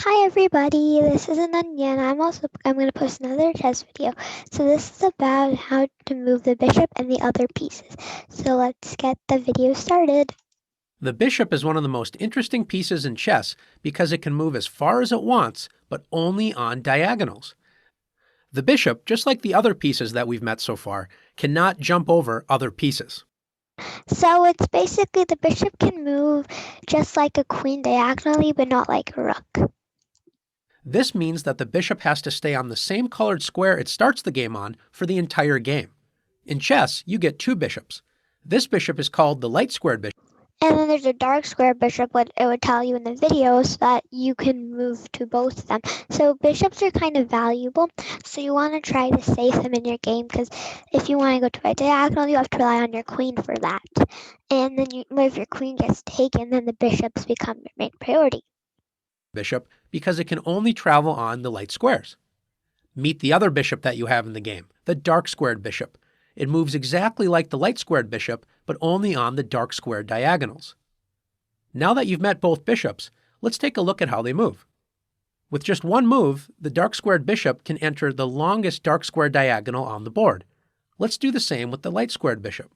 Hi everybody, this is Ananya and I'm going to post another chess video. So this is about how to move the bishop and the other pieces. So let's get the video started. The bishop is one of the most interesting pieces in chess because it can move as far as it wants, but only on diagonals. The bishop, just like the other pieces that we've met so far, cannot jump over other pieces. So it's basically the bishop can move just like a queen diagonally, but not like a rook. This means that the bishop has to stay on the same colored square it starts the game on for the entire game. In chess, you get two bishops. This bishop is called the light squared bishop. And then there's a dark square bishop, what it would tell you in the video, so that you can move to both of them. So bishops are kind of valuable, so you want to try to save them in your game, because if you want to go to a diagonal, you have to rely on your queen for that. And then if your queen gets taken, then the bishops become your main priority. Bishop because it can only travel on the light squares. Meet the other bishop that you have in the game, the dark squared bishop. It moves exactly like the light squared bishop, but only on the dark squared diagonals. Now that you've met both bishops, let's take a look at how they move. With just one move, the dark squared bishop can enter the longest dark square diagonal on the board. Let's do the same with the light squared bishop.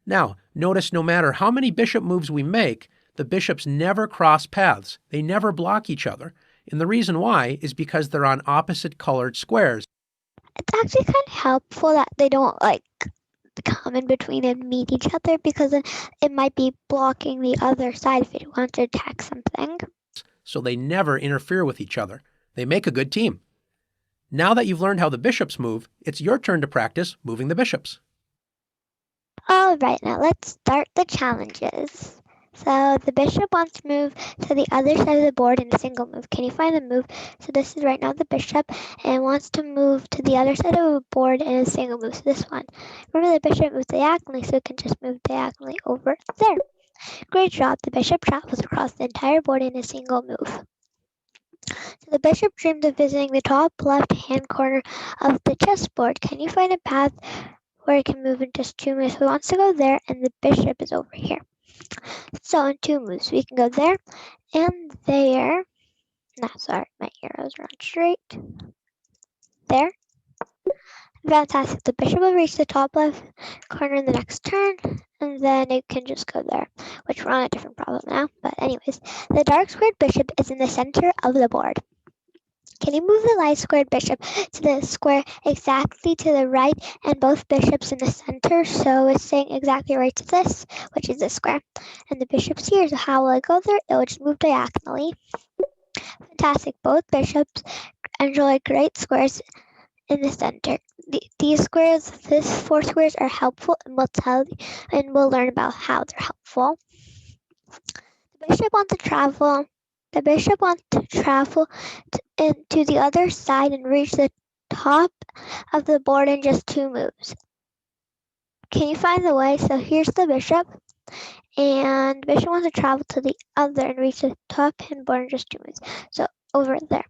Now, notice no matter how many bishop moves we make, the bishops never cross paths. They never block each other. And the reason why is because they're on opposite colored squares. It's actually kind of helpful that they don't come in between and meet each other, because it might be blocking the other side if it wants to attack something. So they never interfere with each other. They make a good team. Now that you've learned how the bishops move, it's your turn to practice moving the bishops. Alright, now let's start the challenges. So the bishop wants to move to the other side of the board in a single move. Can you find the move? So this is right now the bishop, and wants to move to the other side of the board in a single move. So this one. Remember, the bishop moves diagonally, so it can just move diagonally over there. Great job. The bishop travels across the entire board in a single move. So the bishop dreamed of visiting the top left-hand corner of the chessboard. Can you find a path where it can move in just 2 moves? So he wants to go there, and the bishop is over here. So in 2 moves, we can go there and there. No, sorry, my arrows are not straight. There. Fantastic. The bishop will reach the top left corner in the next turn, and then it can just go there, which we're on a different problem now. But anyways, the dark squared bishop is in the center of the board. Can you move the light squared bishop to the square exactly to the right and both bishops in the center? So it's saying exactly right to this, which is the square. And the bishop's here, so how will it go there? It will just move diagonally. Fantastic. Both bishops enjoy great squares in the center. These four squares are helpful, and we'll learn about how they're helpful. The bishop wants to travel to the other side and reach the top of the board in just 2 moves. Can you find the way? So here's the bishop, and the bishop wants to travel to the other and reach the top and board in just 2 moves. So over there.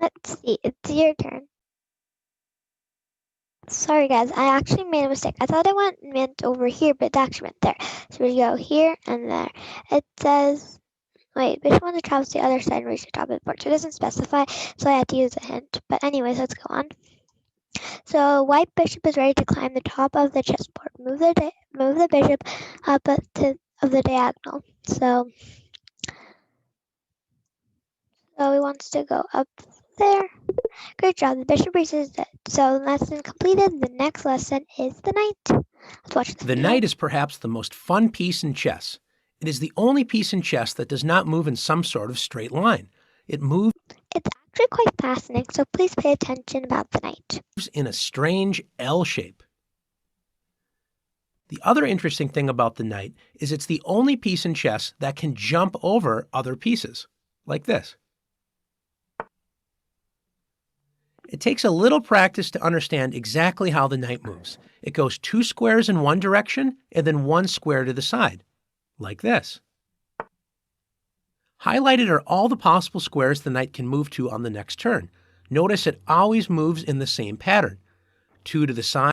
Let's see, it's your turn. Sorry guys, I actually made a mistake. I thought I meant over here, but it actually meant there. So we go here and there. It says, wait, bishop wants to travel to the other side and reach the top of the board. So it doesn't specify, so I had to use a hint. But anyways, let's go on. So white bishop is ready to climb the top of the chessboard. Move the bishop up of the diagonal. So he wants to go up there. Great job. The bishop reaches it. So lesson completed. The next lesson is the knight. Let's watch this. The knight is perhaps the most fun piece in chess. It is the only piece in chess that does not move in some sort of straight line. It moves. It's actually quite fascinating, so please pay attention about the knight. In a strange L shape. The other interesting thing about the knight is it's the only piece in chess that can jump over other pieces, like this. It takes a little practice to understand exactly how the knight moves. It goes 2 squares in one direction and then 1 square to the side, like this. Highlighted are all the possible squares the knight can move to on the next turn. Notice it always moves in the same pattern. 2 to the side.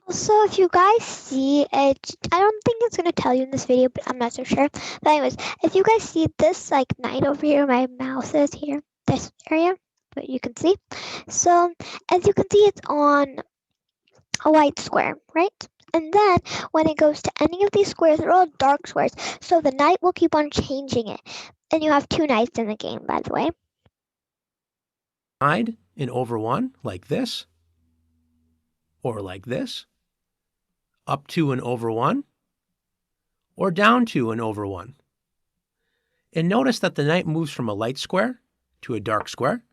Also, if you guys see it, I don't think it's going to tell you in this video, but I'm not so sure. But anyways, if you guys see this like knight over here, my mouse is here, this area, but you can see. So as you can see, it's on a white square, right? And then when it goes to any of these squares, they're all dark squares. So the knight will keep on changing it. And you have 2 knights in the game, by the way. Side in over 1, like this, or like this, up 2 and over 1, or down 2 and over 1. And notice that the knight moves from a light square to a dark square,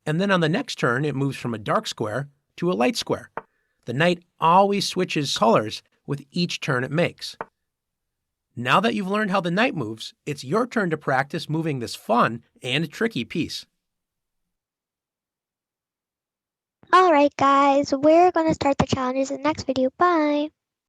and then on the next turn it moves from a dark square to a light square. The knight always switches colors with each turn it makes. Now that you've learned how the knight moves, it's your turn to practice moving this fun and tricky piece. Alright guys, we're going to start the challenges in the next video. Bye!